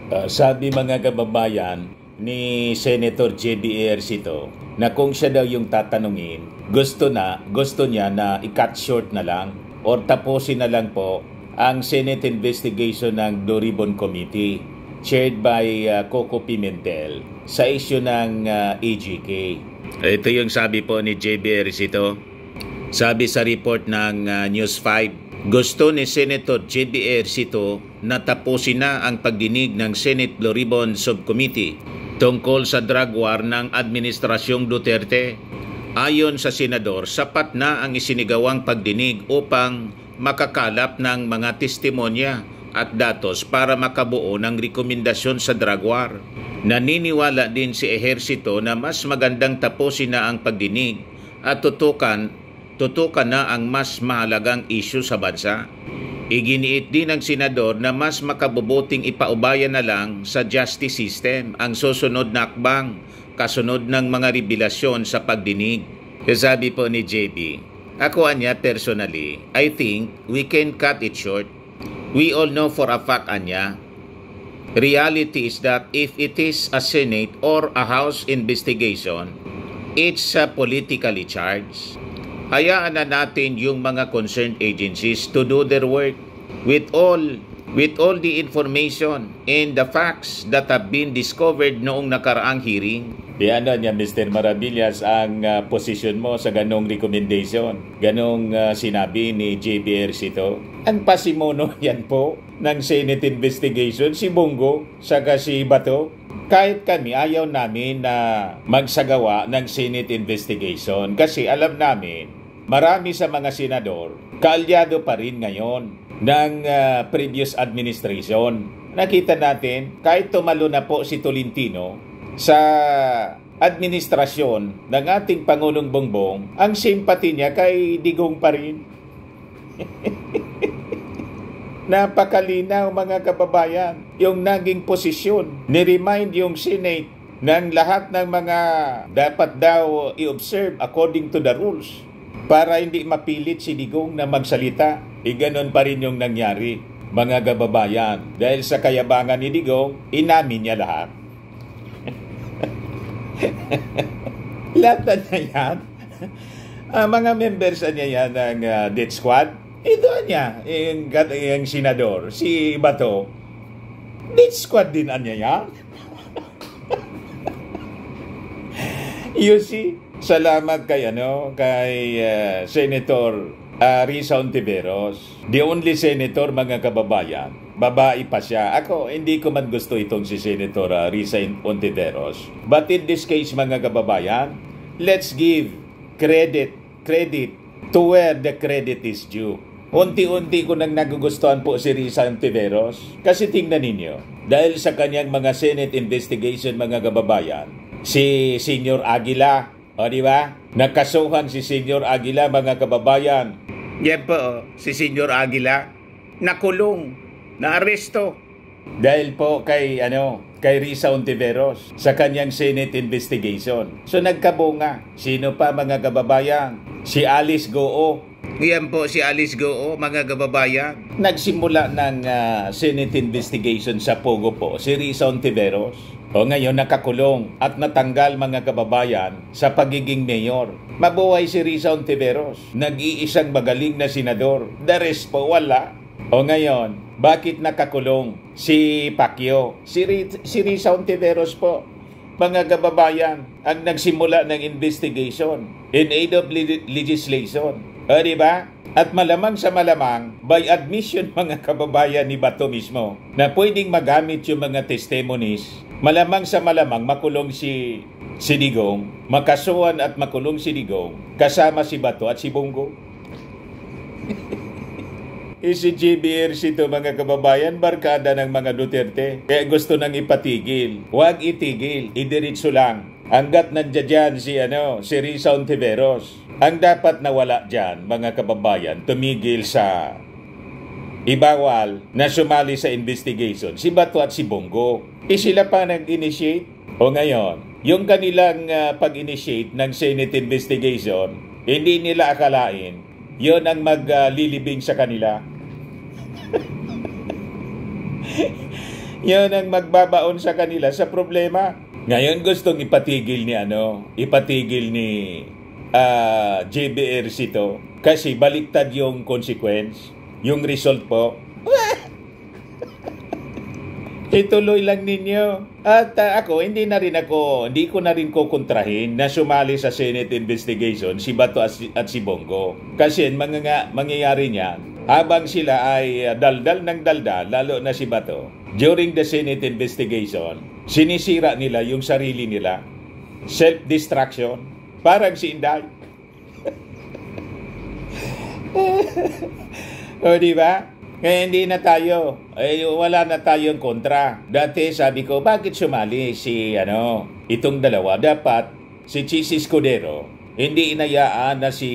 Sabi mga kababayan ni Senator J.B. Ejercito na kung siya daw yung tatanungin, gusto niya na i-cut short na lang or tapusin na lang po ang Senate investigation ng Blue Ribbon Committee chaired by Coco Pimentel sa issue ng AGK. Ito yung sabi po ni J.B. Ejercito. Sabi sa report ng News 5, gusto ni Senator J.B. Ejercito na tapusin na ang pagdinig ng Senate Blue Ribbon Subcommittee tungkol sa drug war ng Administrasyong Duterte. Ayon sa senador, sapat na ang isinigawang pagdinig upang makakalap ng mga testimonya at datos para makabuo ng rekomendasyon sa drug war. Naniniwala din si Ejercito na mas magandang tapusin na ang pagdinig at tutukan na ang mas mahalagang issue sa bansa. Iginiit din ng senador na mas makabubuting ipaubaya na lang sa justice system ang susunod na akbang kasunod ng mga revelasyon sa pagdinig. Sabi po ni JB, ako anya personally, I think we can cut it short. We all know for a fact anya. Reality is that if it is a Senate or a House investigation, it's politically charged. Hayaan na natin yung mga concerned agencies to do their work with all the information and the facts that have been discovered noong nakaraang hearing. Ano niya, Mr. Maravillas, ang posisyon mo sa ganong recommendation, ganong sinabi ni J.B. Ejercito? Ang pasimono yan po ng Senate investigation, si Bongo, saka si Bato. Kahit kami, ayaw namin na magsagawa ng Senate investigation kasi alam namin, marami sa mga senador, kaalyado pa rin ngayon ng previous administration. Nakita natin, kahit tumalo na po si Tolentino sa administrasyon ng ating Pangulong Bongbong, ang simpati niya kay Digong pa rin. Napakalinaw mga kababayan, yung naging posisyon. Ni-remind yung Senate ng lahat ng mga dapat daw i-observe according to the rules para hindi mapilit si Digong na magsalita. Ganon pa rin yung nangyari mga kababayan. Dahil sa kayabangan ni Digong, inamin niya lahat. Lahat na yan. Mga members niya yan ng death squad. Ito niya, yung senador, si Bato, death squad din niya yan. You see, salamat kay Senator Risa Hontiveros. The only senator, mga kababayan, babae pa siya. Ako, hindi ko man gusto itong si Senator Risa Hontiveros. But in this case, mga kababayan, let's give credit to where the credit is due. Unti-unti ko nang nagugustuhan po si Risa Hontiveros. Kasi tingnan ninyo, dahil sa kanyang mga Senate investigation, mga kababayan, si Senior Aguila, di ba? Nakasuhan si Senior Aguila, mga kababayan. Yan po, si Senior Aguila, nakulong, naaresto. Dahil po kay Risa Hontiveros sa kanyang Senate investigation. So nagkabunga. Sino pa, mga kababayan? Si Alice Goo. Yan po si Alice Goo, mga kababayan. Nagsimula ng Senate investigation sa Pogo po, si Risa Hontiveros. Ngayon nakakulong at natanggal, mga kababayan, sa pagiging mayor. Mabuhay si Risa Hontiveros, nag-iisang magaling na senador. The rest po wala. Ngayon, bakit nakakulong si Pacquiao? Si Risa Hontiveros po, mga kababayan, ang nagsimula ng investigation in aid of legislation. Diba? At malamang sa malamang, by admission, mga kababayan, ni Bato mismo, na pwedeng magamit yung mga testimonies, malamang sa malamang makulong si Digong, makasuhan at makulong si Digong, kasama si Bato at si Bongo. Si J.B. Ejercito, mga kababayan, barkada ng mga Duterte. Kaya gusto nang ipatigil. Huwag itigil, idiritso lang. Hanggat nandiyan si Risa Hontiveros. Ang dapat nawala dyan, mga kababayan, tumigil sa ibawal na sumali sa investigation, si Bato at si Bongo. Sila pa nag-initiate. Ngayon, yung kanilang pag-initiate ng Senate investigation, hindi nila akalain, yun ang maglilibing sa kanila. Yan ang magbabaon sa kanila sa problema. Ngayon gustong ipatigil ni JBRC to kasi baliktad yung consequence, yung result po. Ituloy lang ninyo. At ako, hindi ko na rin kukontrahin na sumali sa Senate investigation si Bato at si Bongo. Kasi mangyayari niyan, habang sila ay daldal ng daldal, lalo na si Bato, during the Senate investigation, sinisira nila yung sarili nila. Self-destruction. Parang si Inday. O, diba? Kaya hindi na tayo, wala na tayong kontra. Dati sabi ko, bakit sumali itong dalawa? Dapat si Chis Escudero, hindi inayaan na si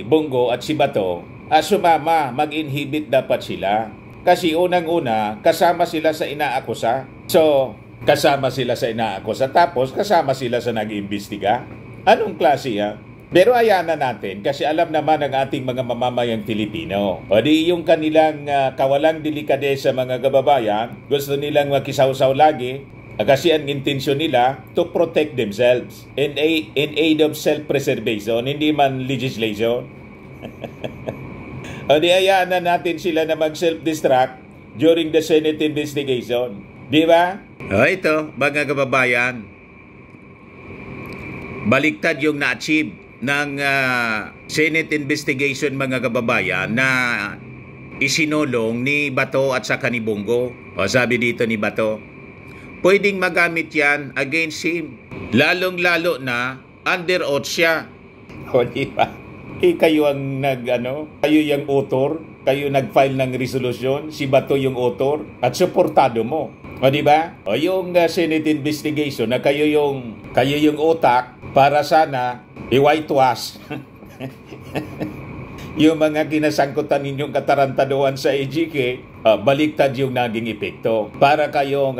Bongo at si Bato sumama, mag-inhibit dapat sila. Kasi unang-una, kasama sila sa inaakusa. So, kasama sila sa inaakusa, tapos kasama sila sa nag-iimbestiga. Anong klase yan? Pero hayaan na natin kasi alam naman ng ating mga mamamayang Pilipino. O di yung kanilang kawalang delikadesa mga kababayan, gusto nilang makisawsaw lagi kasi ang intensyon nila to protect themselves in aid of self-preservation, hindi man legislation. O di hayaan na natin sila na mag-self-destruct during the Senate investigation. Di ba? O ito, mga kababayan, baliktad yung na-achieve ng Senate investigation mga kababayan na isinulong ni Bato at saka ni Bongo. O sabi dito ni Bato, pwedeng magamit yan against him. Lalong-lalo na under oath siya. O diba? Kayo ang kayo yung author, kayo nag-file ng resolution, si Bato yung author at suportado mo. O diba? O yung Senate investigation na kayo yung utak para sana i-whitewash yung mga kinasangkutan ninyong katarantaduhan sa AGK, baliktad yung naging epekto para kayong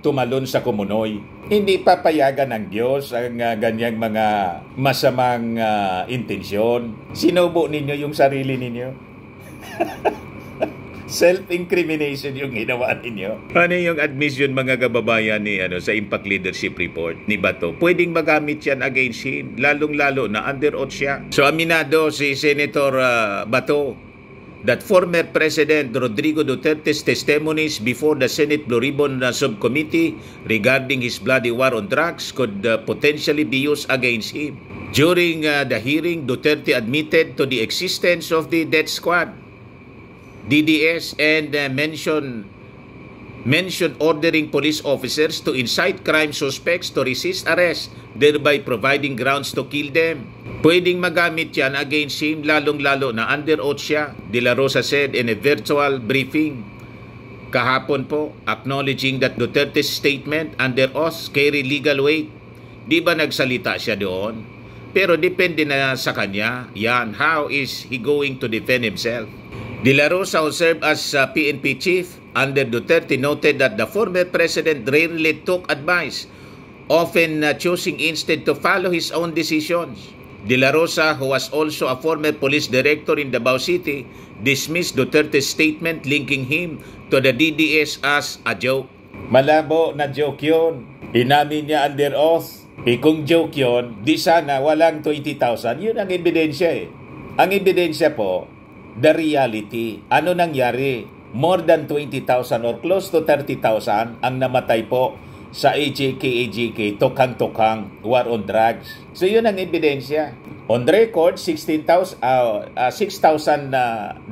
tumalon sa kumunoy. Hindi papayagan ng Diyos ang ganyang mga masamang intensyon. Sinubo ninyo yung sarili ninyo. Self-incrimination yung ginawa ninyo. Ano yung admission mga kababayan ni sa Impact Leadership Report ni Bato? Pwedeng magamit yan against him, lalong-lalo na under oath siya. So aminado si Senator Bato that former President Rodrigo Duterte's testimonies before the Senate Blue Ribbon Subcommittee regarding his bloody war on drugs could potentially be used against him. During the hearing, Duterte admitted to the existence of the death squad, DDS, and mentioned ordering police officers to incite crime suspects to resist arrest, thereby providing grounds to kill them. Pwedeng magamit yan against him, lalong-lalo na under oath siya, De La Rosa said in a virtual briefing kahapon po, acknowledging that Duterte's statement under oath carry legal weight. Di ba nagsalita siya doon? Pero depende na sa kanya, yan, how is he going to defend himself? De La Rosa, who served as PNP chief under Duterte, noted that the former president rarely took advice, often choosing instead to follow his own decisions. De La Rosa, who was also a former police director in Davao City, dismissed Duterte's statement linking him to the DDS as a joke. Malabo na joke yun. Inamin niya under oath. Kung joke yun, di sana walang 20,000. Yun ang ebidensya eh. Ang ebidensya po, the reality. Ano nangyari? More than 20,000 or close to 30,000 ang namatay po sa AJK, tokang-tokang war on drugs. So yun ang ebidensya. On record, 6,000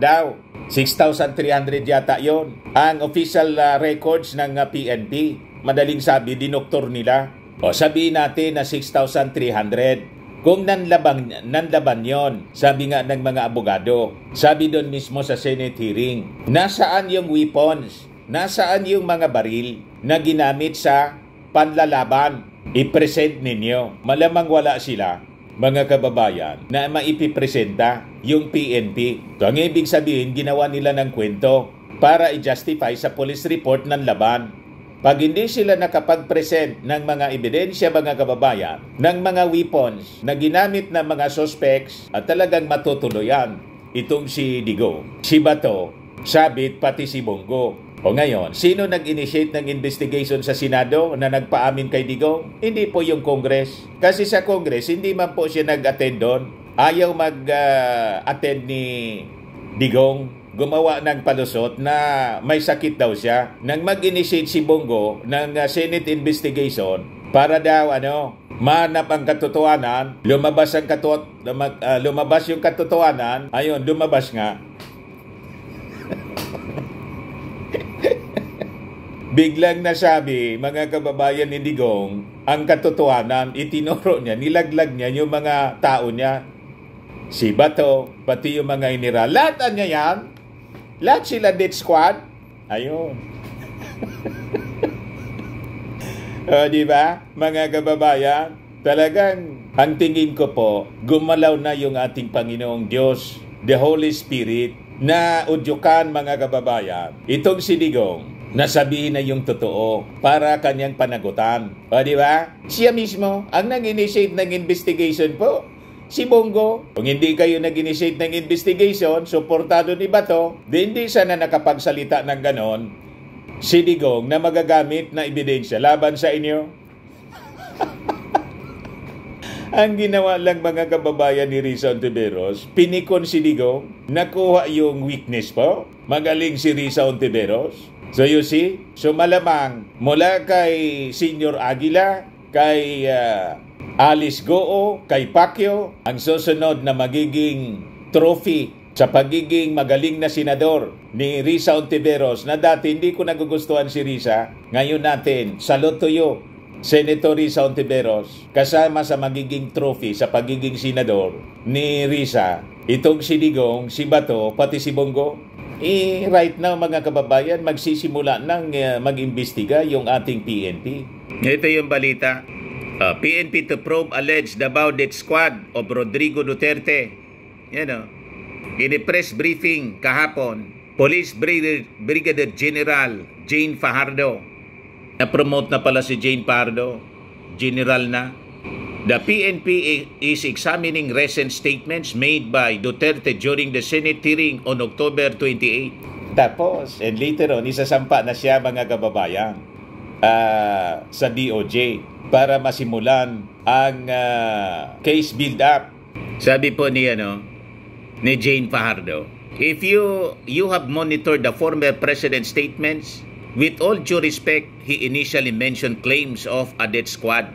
daw. 6,300 yata yon. Ang official records ng PNP. Madaling sabi, dinoktor nila. O sabihin natin na 6,300. Kung nanlaban yon, sabi nga ng mga abogado, sabi doon mismo sa Senate hearing, nasaan yung weapons, nasaan yung mga baril na ginamit sa panlalaban, i-present ninyo. Malamang wala sila, mga kababayan, na maipipresenta yung PNP. So, ang ibig sabihin, ginawa nila ng kwento para i-justify sa police report ng laban. Pag hindi sila nakapag-present ng mga ebidensya, mga kababayan, ng mga weapons na ginamit ng mga suspects, at talagang matutuloyan itong si Digo, si Bato, Sabit, pati si Bongo. O ngayon, sino nag-initiate ng investigation sa Senado na nagpaamin kay Digong? Hindi po yung Congress. Kasi sa Congress, hindi man po siya nag-attend doon. Ayaw mag-attend ni Digong. Gumawa ng palusot na may sakit daw siya. Nang mag-initiate si Bongo ng Senate investigation para daw manap ang katotohanan, lumabas yung katotohanan, ayun, lumabas nga. Biglang nasabi, mga kababayan ni Digong, ang katotohanan, itinuro niya, nilaglag niya yung mga tao niya. Si Bato, pati yung mga inira. Lahat niya yan. Lahat sila death squad. Ayun. Di ba, mga kababayan? Talagang, ang tingin ko po, gumalaw na yung ating Panginoong Diyos, the Holy Spirit, na udyukan, mga kababayan. Itong si Digong, nasabihin na yung totoo para kanyang panagutan. O di ba? Siya mismo ang nag-initiate ng investigation po. Si Bongo. Kung hindi kayo nag-initiate ng investigation, suportado ni Bato, hindi sana nakapagsalita ng ganon si Digong na magagamit na ebidensya laban sa inyo. Ang ginawa lang, mga kababayan ni Risa Ontiveros, pinikon si Digong, nakuha yung weakness po. Magaling si Risa Ontiveros. So you see, so malamang mula kay Senior Aguila, kay Alice Goo, kay Pacquiao, ang susunod na magiging trophy sa pagiging magaling na senador ni Risa Ontiveros, na dati hindi ko nagugustuhan si Risa, ngayon natin, salute to you, Senator Risa Ontiveros, kasama sa magiging trophy sa pagiging senador ni Risa, itong si Digong, si Bato, pati si Bongo. Right now, mga kababayan, magsisimula ng mag-imbestiga yung ating PNP. Ito yung balita. PNP to probe alleged about death squad of Rodrigo Duterte. In a press briefing kahapon, Police Brigadier General Jane Fajardo. Na-promote na pala si Jane Fajardo. General na. The PNP is examining recent statements made by Duterte during the Senate hearing on October 28. Tapos, and later on, isasampa na siya, mga kababayan, sa DOJ para masimulan ang case build-up. Sabi po ni Jane Fajardo, if you have monitored the former president's statements, with all due respect, he initially mentioned claims of a death squad,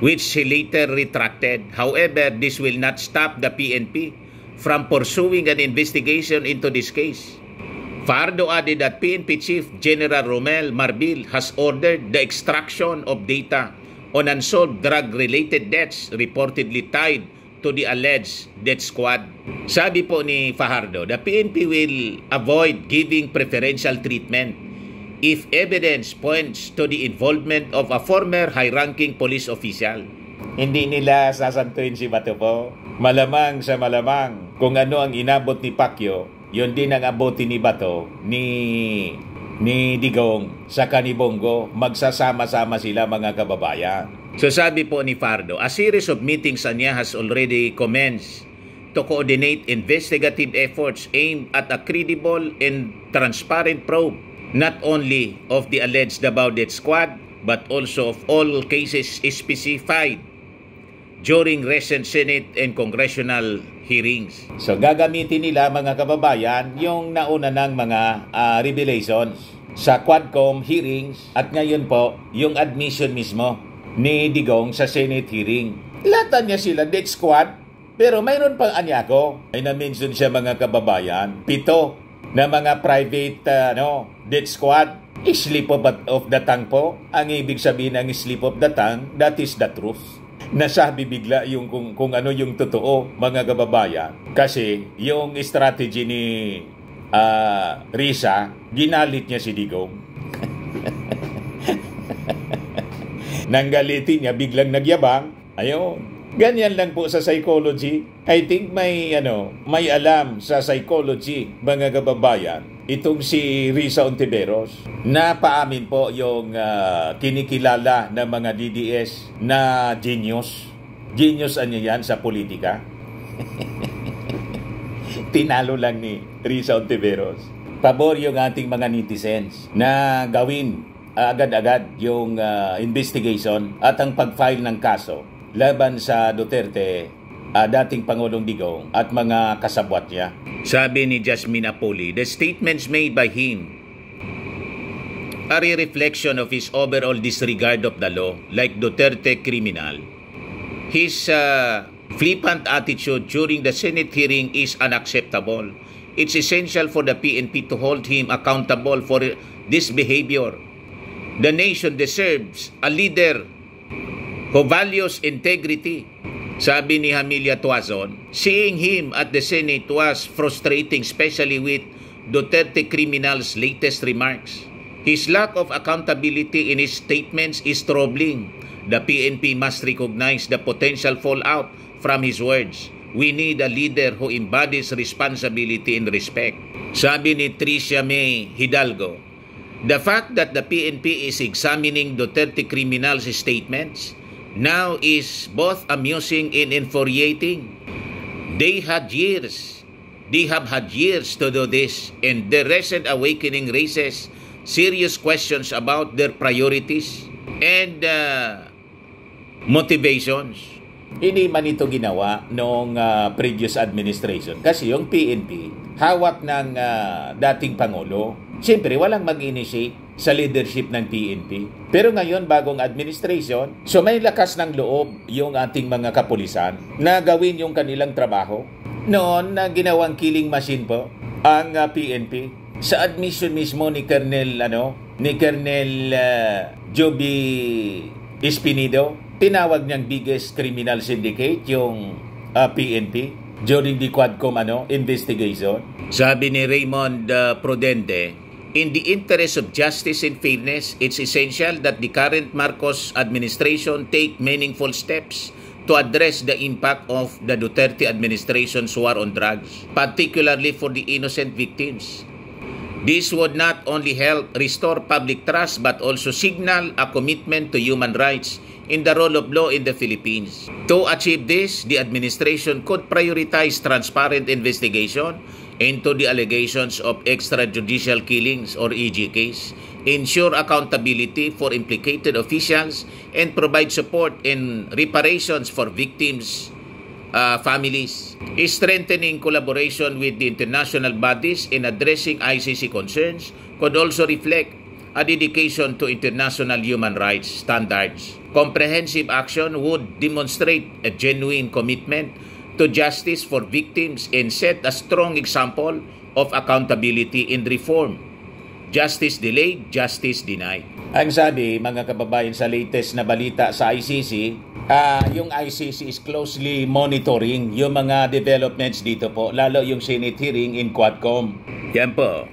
which he later retracted. However, this will not stop the PNP from pursuing an investigation into this case. Fajardo added that PNP Chief General Romel Marbil has ordered the extraction of data on unsolved drug-related deaths reportedly tied to the alleged death squad. Sabi po ni Fajardo, the PNP will avoid giving preferential treatment if evidence points to the involvement of a former high-ranking police official. Hindi nila sasantuin si Bato po. Malamang sa malamang, kung ano ang inabot ni Pacquiao, yun din ang abuti ni Bato, ni Digong, saka ni Bongo. Magsasama-sama sila, mga kababayan. So sabi po ni Fajardo, a series of meetings niya has already commenced to coordinate investigative efforts aimed at a credible and transparent probe not only of the alleged about death squad, but also of all cases specified during recent Senate and congressional hearings. So gagamitin nila, mga kababayan, yung nauna ng mga revelations sa Quadcom hearings at ngayon po yung admission mismo ni Digong sa Senate hearing. Lahat niya sila death squad, pero mayroon pang anyako. Ay na-mention siya, mga kababayan, 7 na mga private death squad. Slip of the tongue po. Ang ibig sabihin ng slip of the tongue, that is the truth. Nasabi bigla yung kung ano yung totoo, mga kababayan. Kasi yung strategy ni Risa, ginalit niya si Digong. Nanggalitin niya, biglang nagyabang. Ayun. Ganyan lang po sa psychology. I think may alam sa psychology, mga kababayan, itong si Risa Ontiveros. Napaamin po yung kinikilala ng mga DDS na genius. Genius ano yan sa politika. Tinalo lang ni Risa Ontiveros. pabor yung ating mga netizens na gawin agad-agad yung investigation at ang pag-file ng kaso laban sa Duterte, dating Pangulong Digong at mga kasabwat niya. Sabi ni Jasmine Apoli, the statements made by him are a reflection of his overall disregard of the law, like Duterte criminal. His flippant attitude during the Senate hearing is unacceptable. It's essential for the PNP to hold him accountable for this behavior. The nation deserves a leader who values integrity. Sabi ni Hamilia Tuazon, seeing him at the Senate was frustrating, especially with Duterte criminal's latest remarks. His lack of accountability in his statements is troubling. The PNP must recognize the potential fallout from his words. We need a leader who embodies responsibility and respect. Sabi ni Tricia May Hidalgo, the fact that the PNP is examining Duterte criminal's statements now is both amusing and infuriating. They have had years to do this, and the recent awakening raises serious questions about their priorities and motivations. Hindi man ito ginawa noong previous administration kasi yung PNP hawak ng dating Pangulo. Siyempre, walang mag-initiate sa leadership ng PNP. Pero ngayon, bagong administration, so may lakas ng loob yung ating mga kapulisan na gawin yung kanilang trabaho. Noon, ginawang killing machine po ang PNP. Sa admission mismo ni Colonel Joby Espinido, tinawag niyang biggest criminal syndicate yung PNP during the Quadcom investigation. Sabi ni Raymond Prudente, in the interest of justice and fairness, it's essential that the current Marcos administration take meaningful steps to address the impact of the Duterte administration's war on drugs, particularly for the innocent victims. This would not only help restore public trust but also signal a commitment to human rights in the rule of law in the Philippines. To achieve this, the administration could prioritize transparent investigation into the allegations of extrajudicial killings or EJKs, ensure accountability for implicated officials, and provide support and reparations for victims' families. Strengthening collaboration with the international bodies in addressing ICC concerns could also reflect a dedication to international human rights standards. Comprehensive action would demonstrate a genuine commitment to justice for victims and set a strong example of accountability and reform. Justice delayed, justice denied. Ang sabi, mga kababayan, sa latest na balita sa ICC, yung ICC is closely monitoring yung mga developments dito po, lalo yung Senate hearing in Quadcom. Yan po.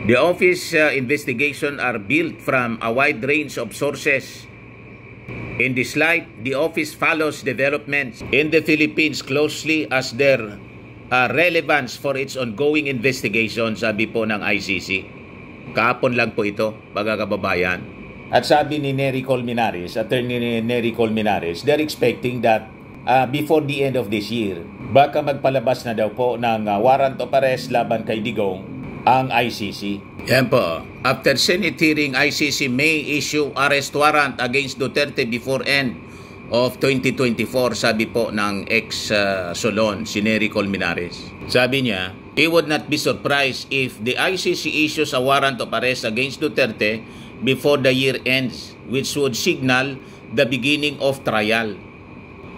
The office investigation are built from a wide range of sources. In this light, the office follows developments in the Philippines closely as their relevance for its ongoing investigation, sabi po ng ICC. Kahapon lang po ito, mga kababayan. At sabi ni Nery Colmenares, Attorney Nery Colmenares, they're expecting that before the end of this year, baka magpalabas na daw po ng warrant of arrest laban kay Digong ang ICC. Yan po. After Senate hearing, ICC may issue arrest warrant against Duterte before end of 2024, sabi po ng ex-Solon, si Nery Colmenares. Sabi niya, he would not be surprised if the ICC issues a warrant of arrest against Duterte before the year ends, which would signal the beginning of trial.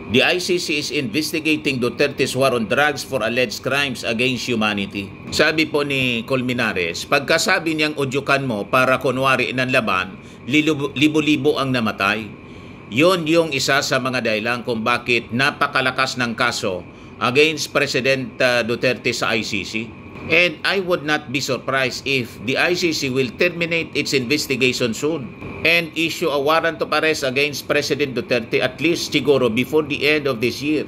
The ICC is investigating Duterte's war on drugs for alleged crimes against humanity. Sabi po ni Colmenares, pagkasabi niyang udyukan mo para kunwari ng laban, libo-libo ang namatay. Yon yung isa sa mga dahilan kung bakit napakalakas ng kaso against President Duterte sa ICC. And I would not be surprised if the ICC will terminate its investigation soon and issue a warrant of arrest against President Duterte at least siguro before the end of this year.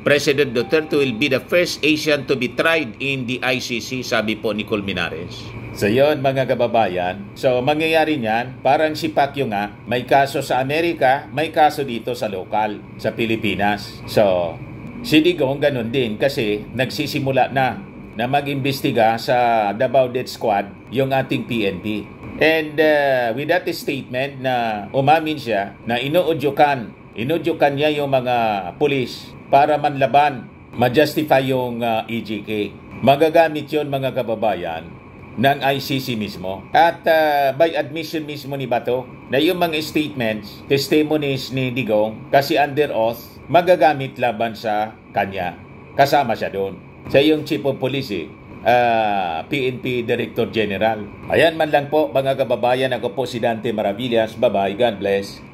President Duterte will be the first Asian to be tried in the ICC, sabi po ni Colmenares. So yun, mga kababayan. So mangyayari niyan, parang si Pacquiao nga, may kaso sa Amerika, may kaso dito sa lokal, sa Pilipinas. So si Digong ganun din kasi nagsisimula na na mag-imbestiga sa Davao Death Squad yung ating PNP. And with that statement na umamin siya na inuudyukan niya yung mga pulis para manlaban, ma-justify yung EJK. Magagamit yon mga kababayan ng ICC mismo. At by admission mismo ni Bato na yung mga statements, testimonies ni Digong kasi under oath, magagamit laban sa kanya. Kasama siya doon. Siya yung Chief of Police PNP Director General. Ayan man lang po mga kababayan, ako po si Dante Maravillas. Bye-bye. God bless.